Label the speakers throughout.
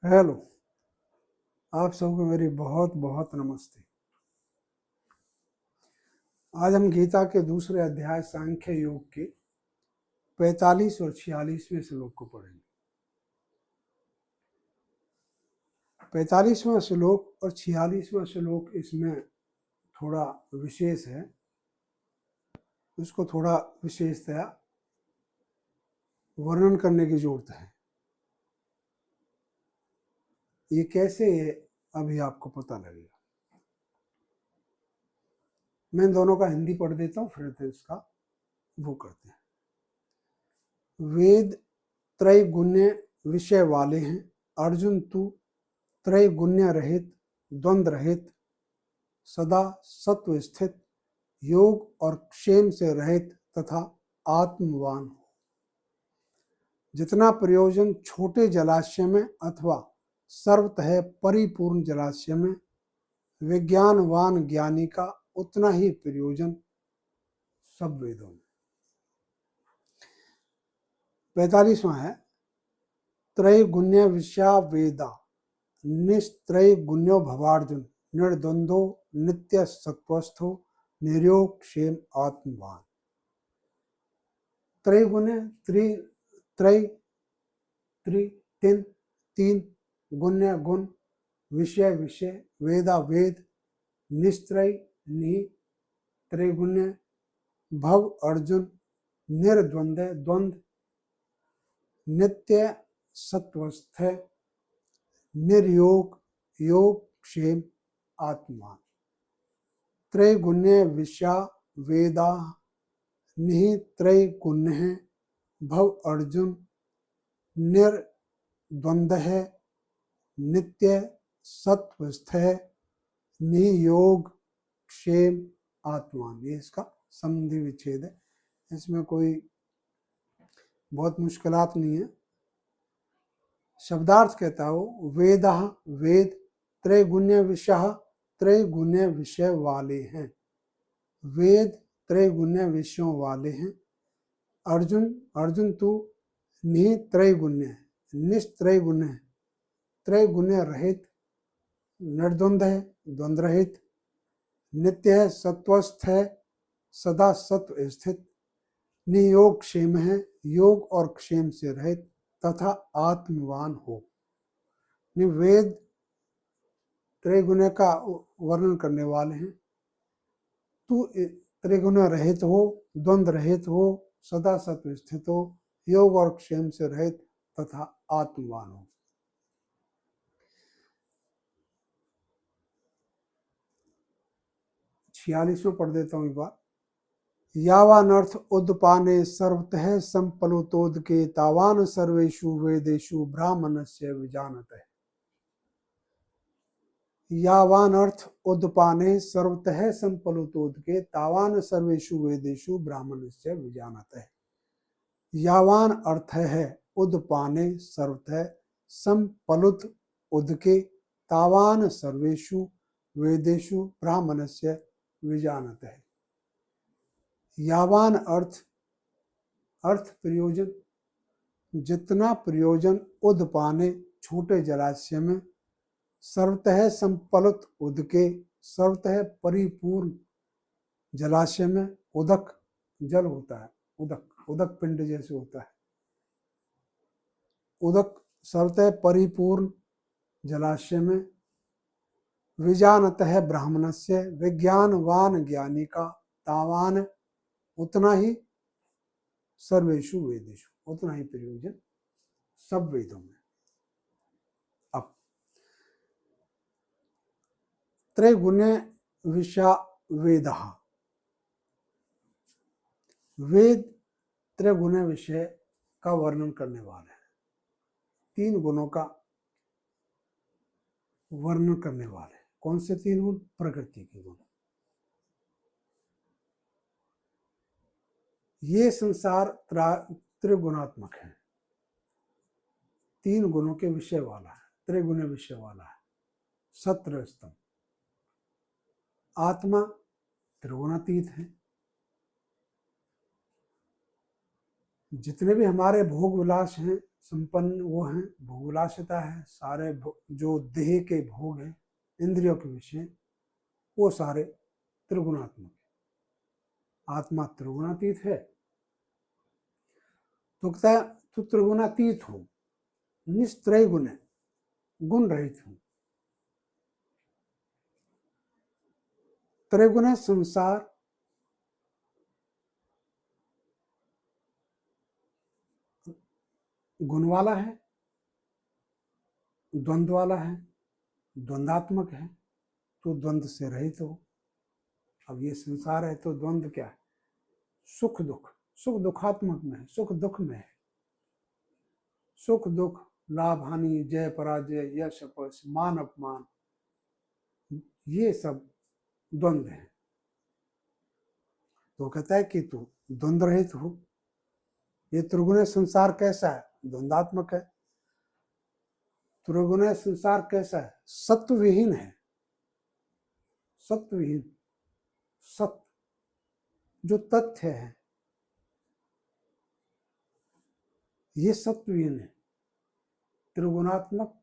Speaker 1: Hello, आप सबको मेरी बहुत बहुत नमस्ते। आज हम गीता के दूसरे अध्याय सांख्य योग के 45 और 46वें श्लोक को पढ़ेंगे। 45वां श्लोक और 46वां श्लोक इसमें थोड़ा विशेष है, उसको थोड़ा विशेषतया वर्णन करने की जरूरत है। ये कैसे है अभी आपको पता लगेगा। मैं इन दोनों का हिंदी पढ़ देता हूँ, फिर इसका वो करते हैं। वेद त्रैगुण्य विषय वाले हैं, अर्जुन तू त्रैगुण्य रहित, द्वंद्व रहित, सदा सत्व स्थित, योग और क्षेम से रहित तथा आत्मवान हो। जितना प्रयोजन छोटे जलाशय में अथवा सर्वतः परिपूर्ण जलाशय में विज्ञानवान ज्ञानी का, उतना ही प्रयोजन सब वेदों में। 45वां है त्रैगुण्य विषया वेदा निस्त्रैगुण्यो भवार्जुन, निर्द्वंद्वो नित्य सत्वस्थो, निर्योग क्षेम आत्मवान। त्रैगुण्य तीन, गुण्य गुण, विषय विषय, वेदा वेद, निस्त्रय नि, त्रैगुण्य, भव अर्जुन, निर्द्वंद्व द्वंद्व, नित्य सत्वस्थ, निर्योग योग क्षेम आत्मा। त्रैगुण्य विषया वेदा नित्रैगुण्य भव अर्जुन, निर्द्वंद्व नित्य सत्वस्थ, नियोग क्षेम आत्मान। ये इसका संधि विच्छेद है, इसमें कोई बहुत मुश्किलात नहीं है। शब्दार्थ कहता हो वेदा वेद त्रैगुण्य विषय, त्रैगुण्य विषय वाले हैं। वेद त्रैगुण्य विषयों वाले हैं। अर्जुन तू नित्रैगुण्य निस्त्रैगुण्य, त्रैगुण्य रहित, निर्द्वंद्व है, द्वंद्व रहित, नित्य है, सत्वस्थ है, सदा सत्व स्थित, नियोग क्षेम है, योग और क्षेम से रहित तथा आत्मवान हो। वेद त्रैगुण्य का वर्णन करने वाले हैं। तू त्रिगुण रहित हो, द्वंद्व रहित हो, सदा सत्व स्थित हो, योग और क्षेम से रहित तथा आत्मवान हो। छियालीसवें पढ़ देता हूँ एक बार। यावानर्थ उद्पाने सर्वतः संपलुतोदके, तावान सर्वेषु वेदेषु ब्राह्मणस्य विजानतः। यावानर्थ उद्पाने सर्वतः संपलुतोदके, तावान सर्वेषु वेदेषु ब्राह्मणस्य विजानतः। यावान अर्थ है उद्पाने सर्वतः संपलुत उदके, तावान सर्वेषु वेदेषु ब्राह्मणस्य विजानतः। यावान अर्थ प्रयोजन, जितना प्रयोजन उद्पाने छोटे जलाशय में, सर्वतः संपलुत उदके सर्वतः परिपूर्ण जलाशय में, उदक जल होता है, उदक पिंड जैसे होता है, उदक सर्वतः परिपूर्ण जलाशय में, विजानतः ब्राह्मणस्य विज्ञानवान ज्ञानी का, तावान उतना ही, सर्वेषु वेदेषु उतना ही प्रयोजन सब वेदों में। अब त्रैगुण्य विषया वेदः, वेद त्रैगुण्य विषय का वर्णन करने वाले हैं। 3 गुणों का वर्णन करने वाले हैं। कौन से 3 गुण? प्रकृति के गुण। ये संसार त्रिगुणात्मक है, 3 गुणों के विषय वाला है, त्रिगुण विषय वाला है। सत्र स्तंभ, आत्मा त्रिगुणातीत है। जितने भी हमारे भोग विलास हैं संपन्न वो हैं, भोगलासिता है, सारे जो देह के भोग हैं, इंद्रियों के विषय, वो सारे त्रिगुणात्मक है। आत्मा त्रिगुणातीत है। तो कहता है तू त्रिगुणातीत हो, निस्त्रय गुण है, गुण रहित हूं। त्रैगुण संसार गुण वाला है, द्वंद्व वाला है, द्वंद्वात्मक है, तो द्वंद्व से रहित हो। अब ये संसार है तो द्वंद्व क्या है? सुख दुख, सुख दुखात्मक में है, सुख दुख में है। सुख दुख, लाभ हानि, जय पराजय, यश अपयश, मान अपमान, ये सब द्वंद्व है। तो कहता है कि तू द्वंद्व रहित हो। ये त्रिगुण संसार कैसा है? द्वंद्वात्मक है। त्रिगुण संसार कैसा है? सत्वविहीन है। सत्वविहीन, सत्य जो तथ्य है, ये सत्वहीन है। त्रिगुणात्मक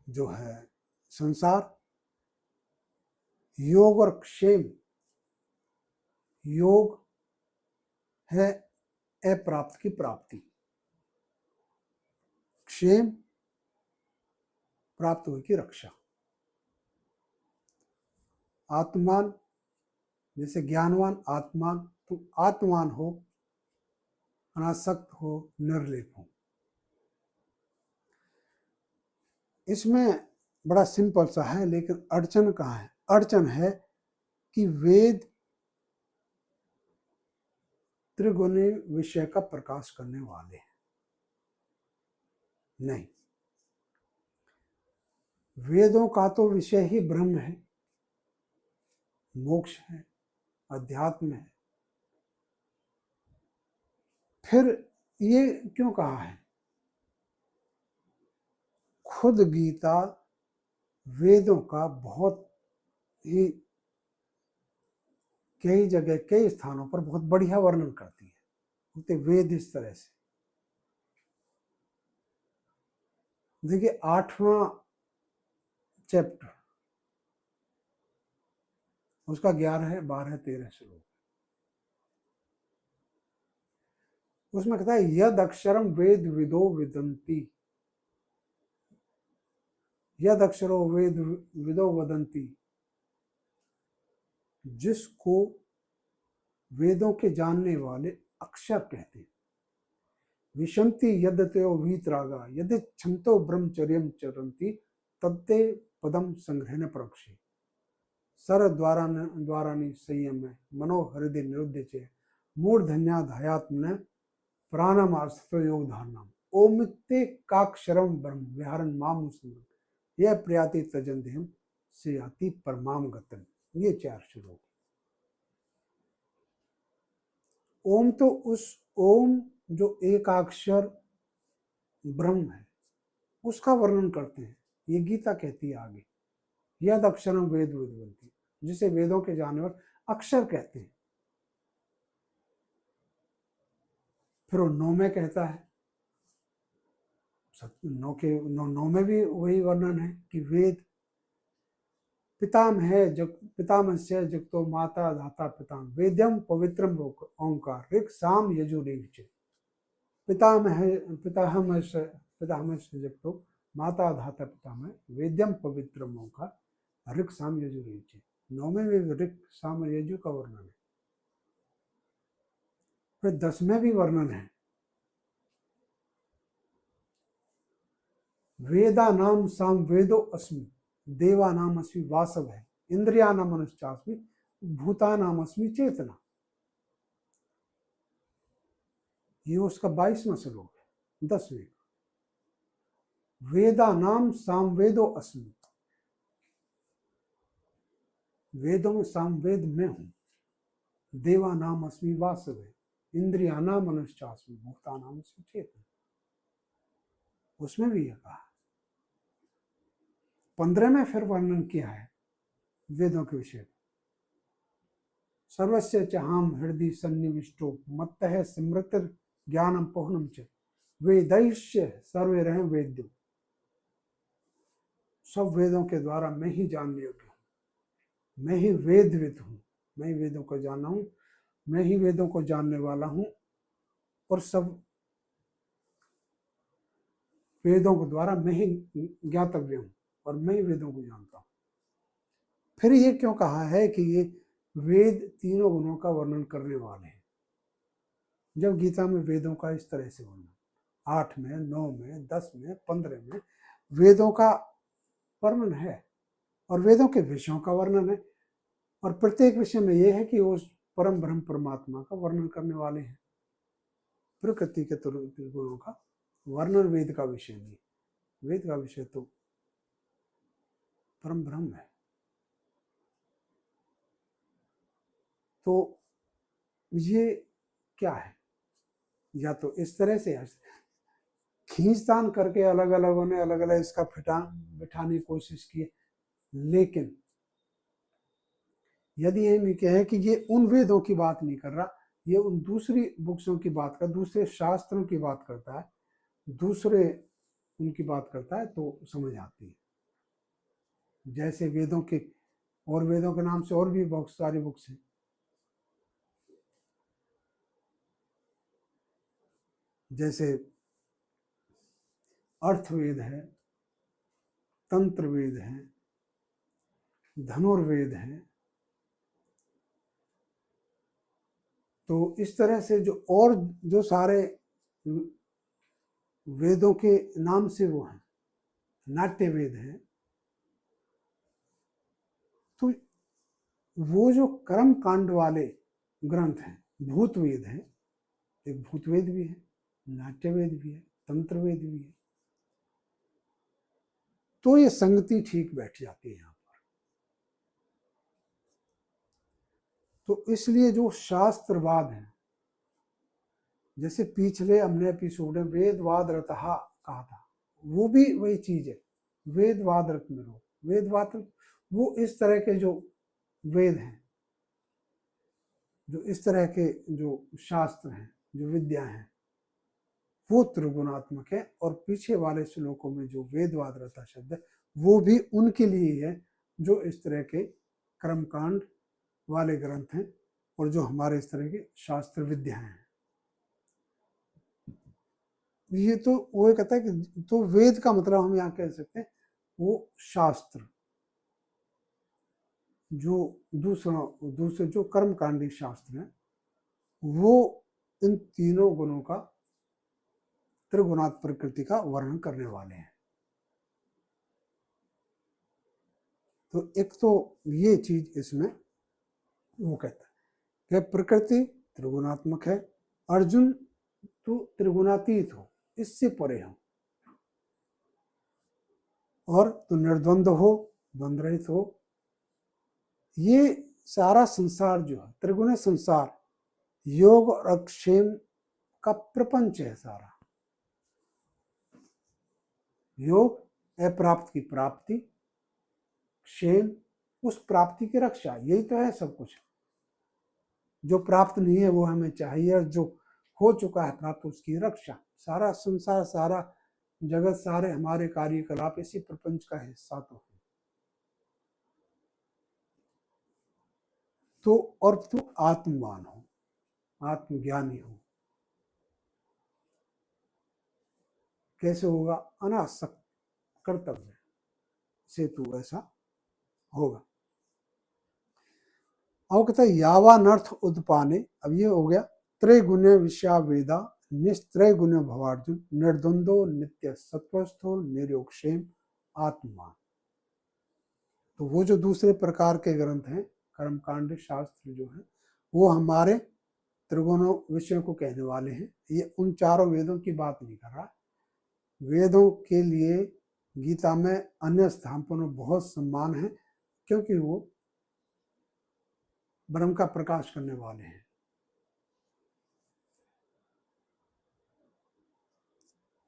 Speaker 1: जो है संसार, योग और क्षेम। योग है अप्राप्त की प्राप्ति, क्षेम प्राप्त हुई की रक्षा। आत्मान जैसे ज्ञानवान आत्मान, तुम आत्मान हो, अनासक्त हो, निर्लेप हो। इसमें बड़ा सिंपल सा है, लेकिन अड़चन कहाँ है? अड़चन है कि वेद त्रिगुणी विषय का प्रकाश करने वाले हैं नहीं। वेदों का तो विषय ही ब्रह्म है, मोक्ष है, अध्यात्म है। फिर ये क्यों कहा है? खुद गीता वेदों का बहुत ही कई जगह कई स्थानों पर बहुत बढ़िया वर्णन करती है। बोलते वेद इस तरह से। देखिए 8वां चैप्टर, उसका 11, 12, 13 श्लोक। उसमें कहता है यद अक्षरम वेद विदो विदंती, यद अक्षरो वेद विदो वदंती। जिसको वेदों के जानने वाले अक्षर कहते हैं। विशंति यदतो वीतरागा यदि क्षमतो ब्रह्मचर्यम चरंती तत्ते पदम संग्रहण प्रक्षे सर द्वारानि संयम मनो हृदय निरुद्ध चे मूर्धन्याधायात्मन प्राणमार्थतो योग धारणम ओमित्ते काक्षरम ब्रह्म विहारन माम संगम यह प्रयाति तजंदेहम से आती परमाम गतन। ये 4 श्लोक। ओम तो उस ओम जो एकाक्षर ब्रह्म है उसका वर्णन करते हैं। ये गीता कहती है आगे, यद अक्षरम वेद विद्वन्ति, जिसे वेदों के जानवर अक्षर कहते हैं। फिर वो 9 में कहता है, 9 में भी वही वर्णन है कि वेद पितामह से जगतो माता धाता पितामह वेद्यम पवित्रम ओंकार ऋक् साम यजुर्वेद। पितामह से जगतो माता धाता पितामह वेद्यम पवित्रम ओंकार ऋक् साम यजुर्वेद। 9 में भी ऋक् साम यजु का वर्णन है। फिर 10 में भी वर्णन है, वेदा नाम साम वेदो अस्मि देवा नाम अस्मि वासव है इंद्रिया नाम अनुष्चास्मि भूता नाम अस्मि चेतना। ये उसका 22वां श्लोक है। 10वें वेदा नाम साम वेदो अस्मि, वेदों में सामवेद में हूं। देवा नाम अस्मि वासव है इंद्रिया नाम अनुष्चास्मि भूता नाम अस्मि चेतना। उसमें भी यह कहा। 15 में फिर वर्णन किया है वेदों के विषय। सर्वस्य चहाम हृदय सन्निविष्टो मत्तः स्मृतिर ज्ञानम पहुनम च वेदैश्य सर्वे रहे वेद्यो, सब वेदों के द्वारा मैं ही जानने योग्य हूँ, मैं ही वेदविद हूँ, मैं ही वेदों को जानना हूँ, मैं ही वेदों को जानने वाला हूँ, और सब वेदों के द्वारा मैं ही ज्ञातव्य हूँ, और मैं ही वेदों को जानता हूँ। फिर ये क्यों कहा है कि ये वेद तीनों गुणों का वर्णन करने वाले हैं, जब गीता में वेदों का इस तरह से वर्णन 8 में, 9 में, 10 में, 15 में वेदों का वर्णन है, और वेदों के विषयों का वर्णन है, और प्रत्येक विषय में यह है कि वो परम ब्रह्म परमात्मा का वर्णन करने वाले हैं। प्रकृति के गुणों का वर्णन वेद का विषय नहीं, वेद का विषय तो परम ब्रह्म है। तो ये क्या है, या तो इस तरह से खींचतान करके अलग अलग ने अलग अलग इसका बिठाने की कोशिश की, लेकिन यदि हम ये कहें कि ये उन वेदों की बात नहीं कर रहा, ये उन दूसरी बुक्सों की बात कर, दूसरे शास्त्रों की बात करता है, दूसरे उनकी बात करता है, तो समझ आती है। जैसे वेदों के, और वेदों के नाम से और भी बहुत सारी बुक्स हैं, जैसे अर्थवेद है, तंत्र वेद है, धनुर्वेद है। तो इस तरह से और जो सारे वेदों के नाम से वो हैं, नाट्य वेद है, तो वो जो कर्म कांड वाले ग्रंथ हैं, भूत वेद है, एक भूत वेद भी है, नाट्य वेद भी है, तंत्र वेद भी है, तो ये संगति ठीक बैठ जाती है यहाँ पर। तो इसलिए जो शास्त्रवाद है, जैसे पिछले हमने एपिसोड में वेदवाद रतहा कहा था, वो भी वही चीज है, वेदवाद रत में रहो। वेदवाद वो इस तरह के जो वेद हैं, जो इस तरह के जो शास्त्र हैं, जो विद्या हैं, वो त्रिगुणात्मक है। और पीछे वाले श्लोकों में जो वेदवाद रहता शब्द है, वो भी उनके लिए है जो इस तरह के कर्मकांड वाले ग्रंथ हैं, और जो हमारे इस तरह के शास्त्र विद्या हैं। ये तो वो कहता है कि तो वेद का मतलब हम यहाँ कह सकते हैं वो शास्त्र, जो दूसरे जो कर्मकांडी शास्त्र हैं, वो इन तीनों गुणों का, त्रिगुणात् प्रकृति का वर्णन करने वाले हैं। तो एक तो ये चीज इसमें वो कहता है कि प्रकृति त्रिगुणात्मक है, अर्जुन तो त्रिगुणातीत हो, इससे परे हो, और तो निर्द्वंद हो, द्वंद्वरहित हो। ये सारा संसार जो है त्रिगुण संसार, योग और अक्षेम का प्रपंच है सारा। योग अप्राप्त की प्राप्ति, क्षेम उस प्राप्ति की रक्षा, यही तो है सब कुछ। जो प्राप्त नहीं है वो हमें चाहिए, और जो हो चुका है प्राप्त उसकी रक्षा। सारा संसार, सारा जगत, सारे हमारे कार्यकलाप इसी प्रपंच का हिस्सा तो है। तो और तू आत्मवान हो, आत्मज्ञानी हो। कैसे होगा? अनासक्त कर्तव्य से तू ऐसा होगा। अब कहता है यावानर्थ उद्पाने, अब ये हो गया त्रैगुण्य विषया वेदा निस्त्रैगुण्य भवार्जुन निर्द्वंदो नित्य सत्वस्थो निर्योक्षेम आत्मा। तो वो जो दूसरे प्रकार के ग्रंथ हैं, कर्मकांड शास्त्र जो है, वो हमारे त्रिगुणों विषयों को कहने वाले हैं। ये उन चारों वेदों की बात नहीं कर रहा। वेदों के लिए गीता में अन्य स्थान पर बहुत सम्मान है, क्योंकि वो ब्रह्म का प्रकाश करने वाले हैं।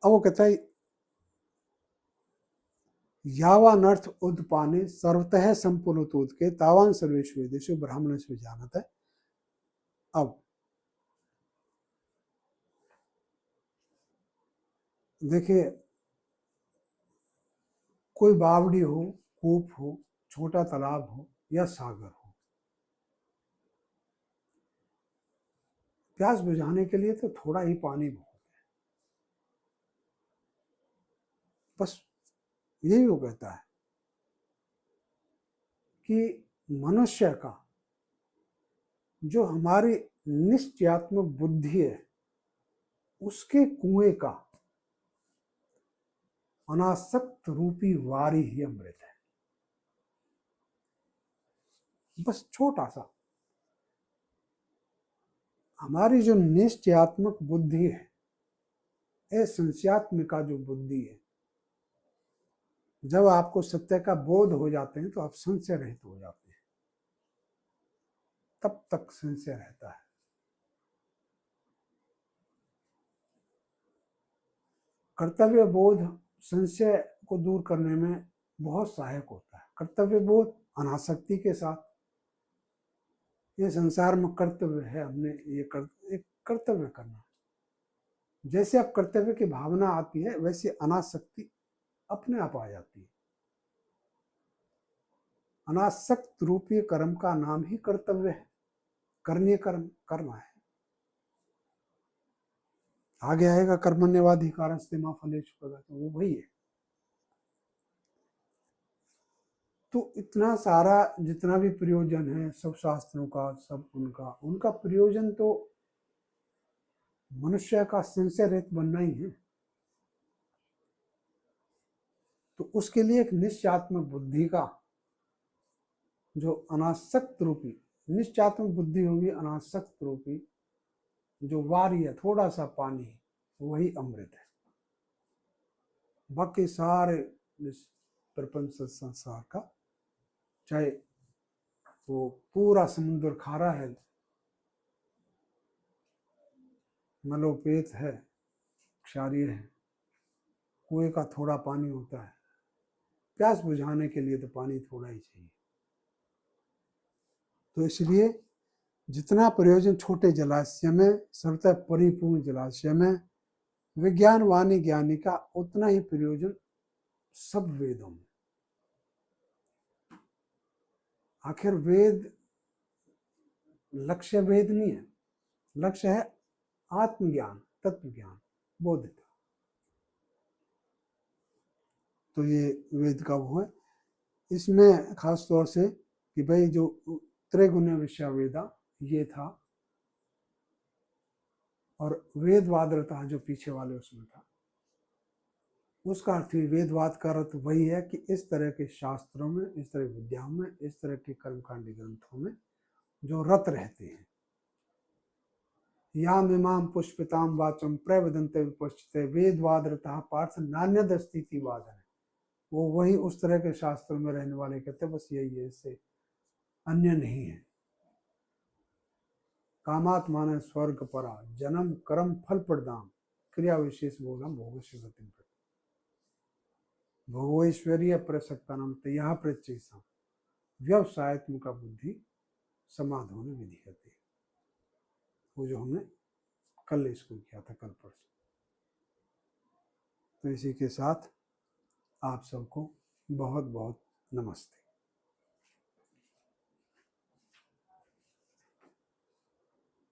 Speaker 1: अब वो कहता है यावानर्थ उद्पाने सर्वतः संपुलतोद के तावान सर्वेश वेदेशु ब्राह्मण से जानत है। अब देखिए, कोई बावड़ी हो, कूप हो, छोटा तालाब हो या सागर हो, प्यास बुझाने के लिए तो थोड़ा ही पानी बहुत है। बस यही वो कहता है कि मनुष्य का जो हमारी निश्चयात्मक बुद्धि है, उसके कुएं का अनासक्त रूपी वारी ही अमृत है। बस छोटा सा हमारी जो निश्चयात्मक बुद्धि है, संशयात्मिका जो बुद्धि है, जब आपको सत्य का बोध हो जाते हैं तो आप संशय रहित हो जाते हैं। तब तक संशय रहता है। कर्तव्य बोध संशय को दूर करने में बहुत सहायक होता है। कर्तव्य बोध अनासक्ति के साथ, ये संसार में कर्तव्य है, हमने एक कर्तव्य करना। जैसे आप कर्तव्य की भावना आती है, वैसे अनासक्ति अपने आप आ जाती है। अनासक्त रूपी कर्म का नाम ही कर्तव्य है, करणीय कर्म करना है। आगे आएगा कर्मण्यवाधिकारस्ते मा फलेषु कदाचन, वो वही है। तो इतना सारा जितना भी प्रयोजन है सब शास्त्रों का, सब उनका प्रयोजन तो मनुष्य का संशय रहित बनना ही है। तो उसके लिए एक निश्चयात्मक बुद्धि का जो अनासक्त रूपी, निश्चयात्मक बुद्धि होगी अनासक्त रूपी जो वारी है, थोड़ा सा पानी, वही अमृत है। बाकी सारे प्रपंच संसार का, चाहे वो पूरा समुद्र खारा है, मलोपेत है, क्षारीय है, कुएं का थोड़ा पानी होता है, प्यास बुझाने के लिए तो पानी थोड़ा ही चाहिए। तो इसलिए जितना प्रयोजन छोटे जलाशय में, सर्वतः परिपूर्ण जलाशय में विज्ञान वाणी ज्ञानी का, उतना ही प्रयोजन सब वेदों में। आखिर वेद लक्ष्य वेद नहीं है, लक्ष्य है आत्मज्ञान, तत्व ज्ञान, बोधता। तो ये वेद का वो है। इसमें खास तौर से कि भाई जो त्रैगुण्य विषय वेदा ये था, और वेदवाद रहता जो पीछे वाले उसमें था, उसका अर्थ वेदवाद का अर्थ वही है कि इस तरह के शास्त्रों में, इस तरह विद्याओं में, इस तरह के कर्मकांडी ग्रंथों में जो रत रहते हैं, याम इमाम पुष्पिताम वाचम प्रवदन्ते विपश्चिते वेदवाद रता पार्थ नान्यदस्ति वादन, वो वही उस तरह के शास्त्रों में रहने वाले कहते बस यही है, इससे अन्य नहीं है। कामात माने स्वर्ग परा, जन्म कर्म फल प्रदान, क्रिया विशेष बोलम भोगस्य गतिम, भोगैश्वर्य प्रसक्तानम तया प्रत्येषाम व्यवसायत्मका बुद्धि समाधान विधि कहते, वो जो हमने कल इसको किया था, कल परसों। तो इसी के साथ आप सबको बहुत बहुत नमस्ते।